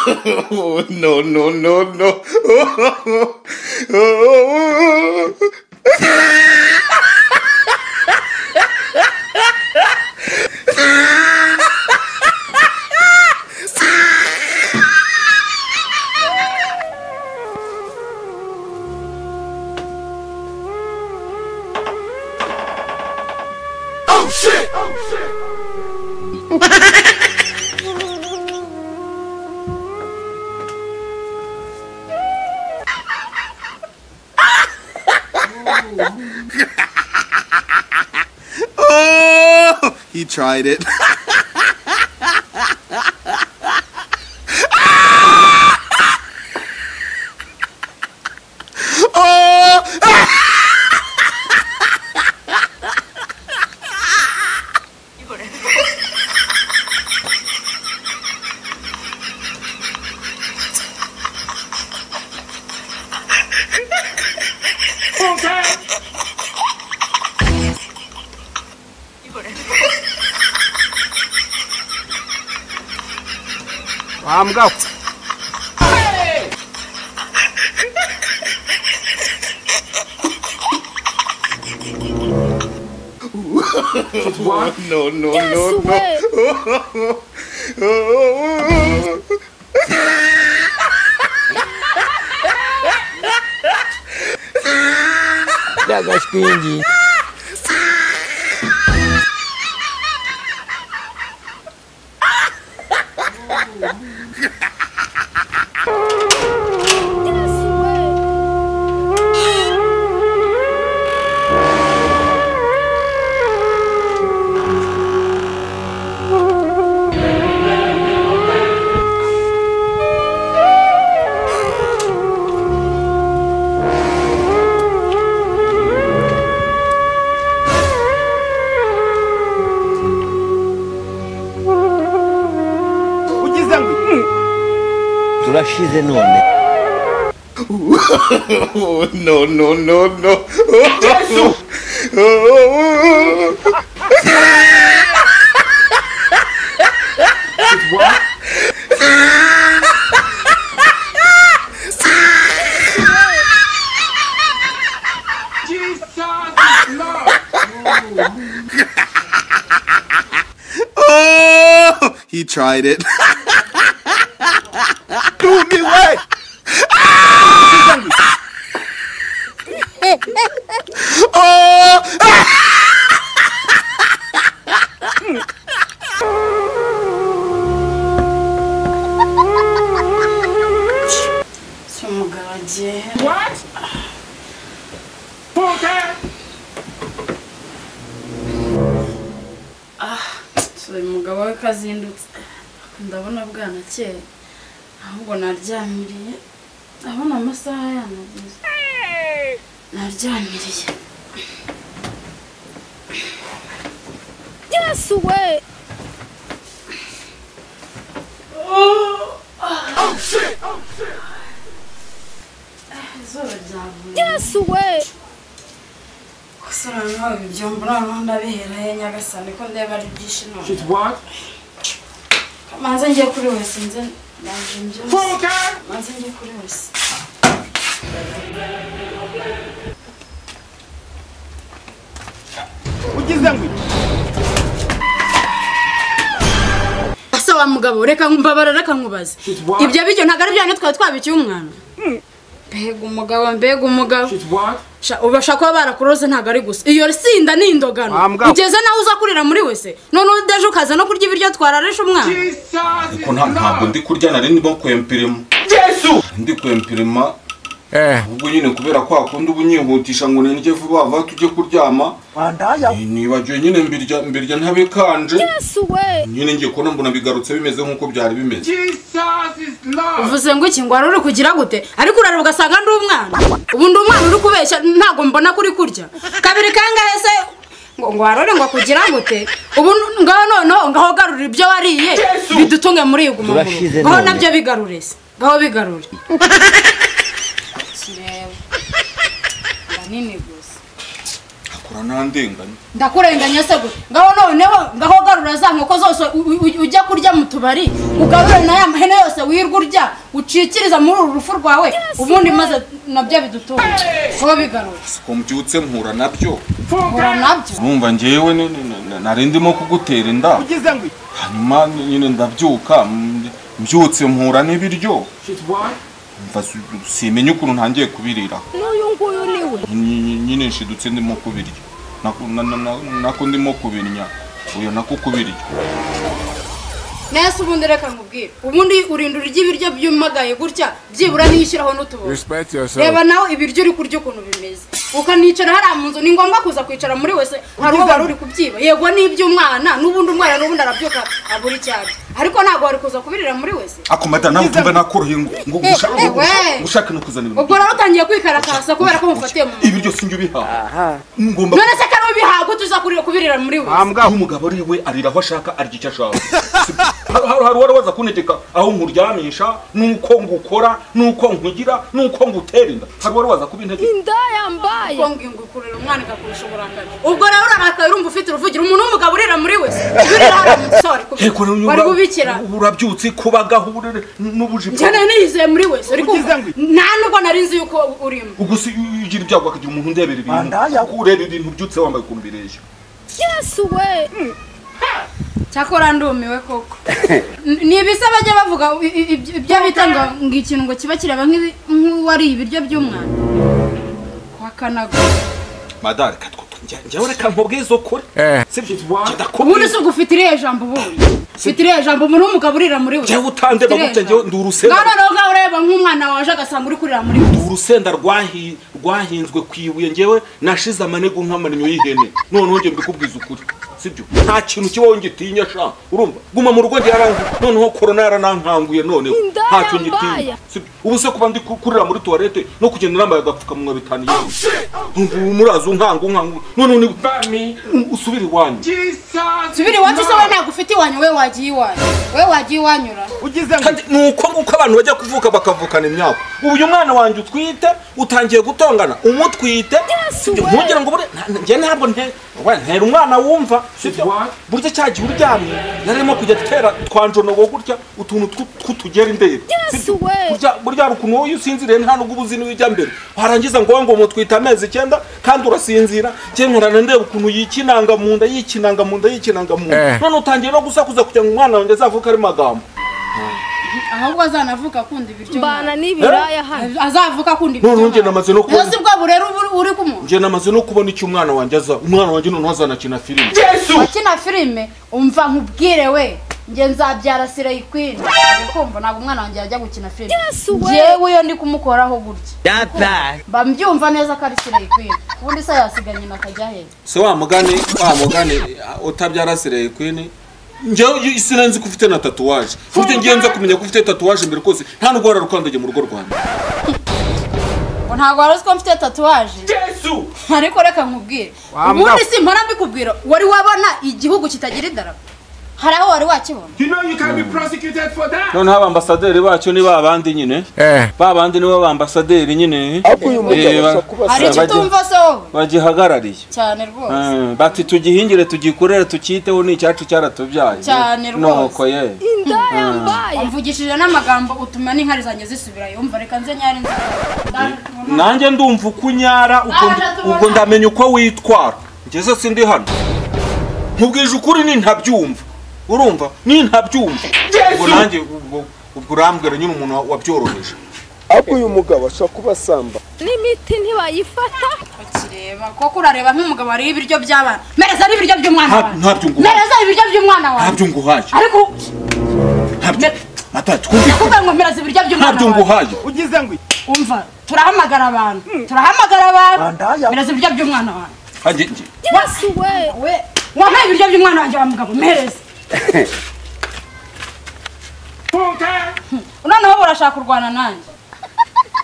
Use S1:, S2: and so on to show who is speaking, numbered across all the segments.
S1: No, no, no, no.
S2: Oh shit! Oh shit!
S1: Oh, he tried it.
S3: I'm go.
S2: Hey!
S1: What? No, no,
S4: Yes,
S1: no,
S4: way.
S1: no.
S3: That guy's stingy.
S5: turashize none.
S1: No, no, no, no.
S2: What? Jesus Lord!
S1: Oh, he tried it.
S3: Do me way.
S1: Oh.
S2: What? Punta!
S6: So umugabo we kazindutse ndabona bwanakeye ahubwo naryamiriye abona amasaha yanageze naryamiriye.
S4: Yes, way.
S2: Oh shit! Oh shit!
S6: Zoro ryavuye.
S4: Yes, way.
S6: Kusura nawe ibyombo noneho ndabihereye nyagasani ko ndeba ari byinshi none.
S2: She's what?
S6: Manze ngiye kuri wese nze ndaje byose.
S2: Punta!
S6: Manze ngiye kuri wese.
S3: Ugize ngo
S6: Asa wa mugabo reka ngumbabara reka nkubaze. Ibyo bijyo ntago ari byanyu twari twabikiye umwana. Mbega umugabo.
S2: She's what?
S6: Ubasha kuba barakuroze ntago ari gusa. Iyo sinda ni indogano. Ugeze naho uza kurira muri wese. None udeje ukaza no kurya ibiryo twararesha umwana.
S2: Jesus!
S7: Ko ntabwo ndi kurya nari ndimo kwempirima.
S2: Yesu!
S7: Ndi kwempirima. Ubwo nyine kubera kwa kundi ubunyihutisha ngo nindye vuba vuba tujye kuryama. Nibagiwe nyine mbirya ntabikanje.
S4: Yes, way.
S7: Nyine ngiye kubona mbona bigarutse bimeze nkuko byari bimeze.
S2: Jesus is Lord!
S6: Uvuze ngo iki ngo ari kugira gute? Ariko urareba ugasanga ndi umwana. Ubu ndi umwana uri kubeshya ntago mbona kuri kurya. Kabiri kangahe se ngo warore ngo kugira gute? Ubu ngaho noneho ngaho garura ibyo wariye bidutunge muri iguma mu rugo. Ngaho nabyo bigarure se. Ngaho bigarure. Kireba. Nini gusa.
S7: uranandenganya.
S6: Ndakurenganya se gute? Ngaho noneho ngaho garura za nkoko zose ujya kurya mu tubari, ugarure na ya mahene yose wirwa urya, ucikiriza muri uru rufu rwawe, ubundi maze nabyo bidutunga. Ko bigarura.
S7: Ko mbyutse mpura nabyo.
S6: Mpura nabyo.
S7: Numva njyewe nari ndimo kugutera inda.
S3: Ugize ngo
S7: Hanyuma nyine ndabyuka mbyutse mpura n'ibiryo. Mva simenye ukuntu ntangiye kubirira.
S4: N'uyu nguyu niwe.
S7: Nyine nshidutse ndimo kubirya. Nako ndimo kubirya. Uyo nako kubirya.
S6: Nese ubundi reka nkubwire. Ubundi urindura ibiryo byumagaye gutya, byibura niyishyiraho n'utubo.
S3: respect yourself.
S6: Reba nawe ibiryo uri kurya ukuntu bimeze. Ukanicara hari mu nzu ni ngombwa kuza kwicara muri wese hari uwo bari uri kubyiba. Yego n'iby'umwana n'ubundi umwana n'ubundi arabyuka aburi cyane. Ariko ntago wari kuza kubirira muri wese.
S7: Akomata nawe tumbe nakoroheye ngo ushaka no kuzana ibintu.
S6: Ubwo rero utangiye kwikarakasa kubera ko mufatiye mu.
S7: Ibiryo sinjye bihaha. Ngomba
S6: None se karo bihago tuza kubirira muri wese.
S3: Ambwa
S7: umugabo ari we arira aho ashaka arya icyo ashaka. Hari wari waza kuntegeka aho nkuryamisha nuko ngukora nuko nkugira nuko ngutera inda. Hari wari waza kubintegeka.
S4: Inda yambaye.
S6: Ko ngingukurira umwana kakurusha uburakari. Ubwo rero urarakaye urumva ufite uruvugira umuntu w'umugabo urira muri wese. Ibirira hari umusore kubikira. Bari bubikira.
S7: Urabyutse kubagahurire n'ubujipo.
S6: Cyane niyizeye muri wese ariko nta nubwo nari nzi yuko urimo.
S7: Ubwo si ugira ibyago akagira umuntu ndebera ibintu. Kureba ibintu byutse wambaye kumbireje.
S4: Yesu we.
S6: Cyakora ndumiwe koko. Ni ibisa bajya bavuga ibyo bita ngo ikintu ngo kiba kireba nk'uwari ibiryo by'umwana. Kwakanaga.
S7: Madari katwo njyewe reka nkubwizo kure. Sibyo
S6: ubundi se ugufite iriya jambo ubundi. Ufite iriya jambo umuntu w'umugabo urira muri we.
S7: Njyewe utandeba gute njyewe ndi urusenda.
S6: Ngaho ureba nk'umwana waje agasanga uri kurira muri we.
S7: Urusenda rwahinzwe kwibuye njyewe nashize amanegu nk'amaninyo y'ihene. Noneho njye mbikubwiza ukuri. Sibyo nta kintu kibaho ngitinya sha urumva guma mu rugo ngiyarangu noneho corona yaranankanguye noneho nta cyo ngitinya sibyo ubu se kuba ndi kurira muri toilette no kugenda nambaye agapfukamunwa bitani murazo nkangu noneho ni bami usubira iwanyu
S6: subira iwanyu se we nagufite iwanyu we wagiye iwanyura
S3: ugize ngo
S7: nuko abantu bajya kuvuka bakavukana imyaka ubu uyu mwana wanjye utwite utangiye gutongana umutwite sibyo ntugira ngo nge ntabwo ntera umwana wumva burya cyagiye uryamye narimo kujya tera twanjonogo gutya utuntu tw'utugera imbere burya rukuntu wowe usinziriye nta nubwo ubuzini wijya mbere warangiza ngo mutwita amezi 9 kandi urasinzira je nkorana ndeba ukuntu yikinanga mu nda none utangiye no gusakuza kugira ngo umwana wanjye azavuka ari magambo
S6: ahubwo azanavuka kundi ibiryo
S4: bana nibiraya hano
S6: azavuka kundi ibiryo
S7: none nje namaze no kubona
S6: yose bwo rero uri kumu
S7: nje namaze no kubona icyo umwana wanjye none azanakina filime
S6: akina filime umva nkubwire we nge nzabyara Slay Queen kumva ntabwo umwana wanjye yajya gukina filime jewe yo ndi kumukoraho gutya bambyumva neza ko ari Slay Queen ubundi se yasiganye nakajya he
S7: se wa mugani utabyara Slay Queen njyewe sinanzi ko ufite na tatuwaje ufite ngenza kumenya ko ufite tatuwaje mbere kose nta nubwo wararukandagiye mu rugo rwanda
S6: ntabwo warazi ko mfite tatuwaje
S7: Yesu
S6: ariko reka nkubwire ubundi si mpora mbikubwira wari wabona igihugu kitagira idarapo hari aho wari wakibona
S2: You know you can be prosecuted for that.
S7: none abambasaderi bacyo ni babandi nyine babandi nibo bambasaderi nyine
S6: hari icyo tumva se wowe
S7: bagihagarariye
S6: cyane rwose
S7: bati tugihingire tugikorere tukiteho ni icyacu cyaratubyaye
S6: cyane rwose
S7: nuko ye
S4: inda yambaye
S6: mvugishije n'amagambo utuma n'inkari zanjye zisubirayo umva reka nze nyari
S7: nanjye ndumva ukunyara ubwo ndamenya uko witwara ngeze sindi hano nkubwije ukuri ni ntabyumva urumva ni ntabyumva ubwo nanjye ubwo urambwira nyine umuntu wabyoroheje
S3: ako uyu mugabo ashaka kubasamba
S4: n'imiti ntibayifata
S6: kireba koko urareba nk'umugabo ari ibiryo by'abana mereza ari ibiryo by'umwana wawe
S7: ntabyo nguhaye
S6: mereza ibiryo by'umwana wawe
S7: ntabyo nguhaye
S6: ariko
S7: ntabyo matatu kumva
S6: kuvuga ngo mereza ibiryo by'umwana
S7: ntabyo nguhaye
S3: ugize ngo
S6: umva turahamagara abantu mereza ibiryo by'umwana wawe
S7: haje
S4: Yesu we
S6: wampaye ibiryo by'umwana wanjye wa mugabo mereza noneho urashaka kurwana nanjye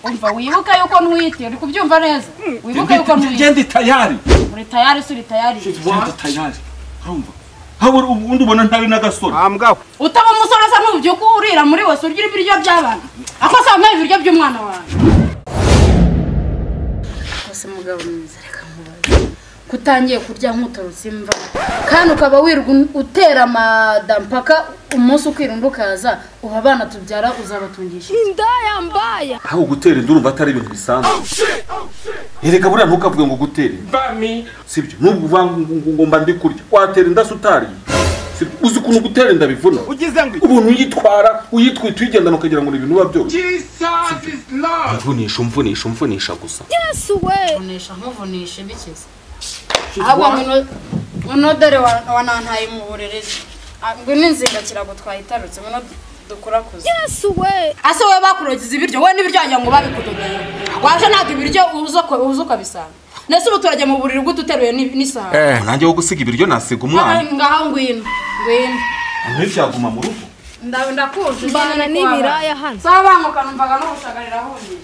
S6: umva wibuka yuko ntwite uri kubyumva neza wibuka yuko ntwite
S7: genda tayari
S6: uri tayari suri tayari
S7: genda tayari urumva habo ubundi ubona ntari n'agasore
S3: ambwa
S6: utaba umusore asa n'ubyuko urira muri wese urya ibiryo by'abana ako se wampaye ibiryo by'umwana wawe kose mugabo mwiza reka mubaze kutangiye kurya nk'utorotse imva kandi ukaba wirwa utera amada mpaka umunsi ukirunda ukaza uba abana tubyara uzabatungisha
S4: inda yambaye
S7: aho gutera inda urumva atari ibintu bisanzwe erega buriya ntukavuge ngo gutera inda sibyo nubwo uvuga ngo mba ndi kurya watera inda se utariye uzi ukuntu gutera inda bivuna ubuntu uyitwita uyigendana ukagira ngo ni ibintu biba byose umvunisha gusa
S4: yesu we
S6: nkuvunishe bikize ahubwo ngo dore wanantaye mu burerezi ngo n'inzinga kiragutwaye itarutse ngo dukurakuze
S4: yesu we
S6: ase we bakurogeza ibiryo we n'ibiryo wagira ngo babikudodeye waje ntabwo ibiryo uza ukabisanga nese ubu turajya mu buriri bw'ututeruye n'isahani
S7: nanjye wo gusiga ibiryo nasiga umwana
S6: ngaho ngwino
S7: ntibyaguma mu rugo
S6: ndakuzi
S4: mbana n'ibiraya hano
S6: sabanguka numvaga no gushagarira ahundije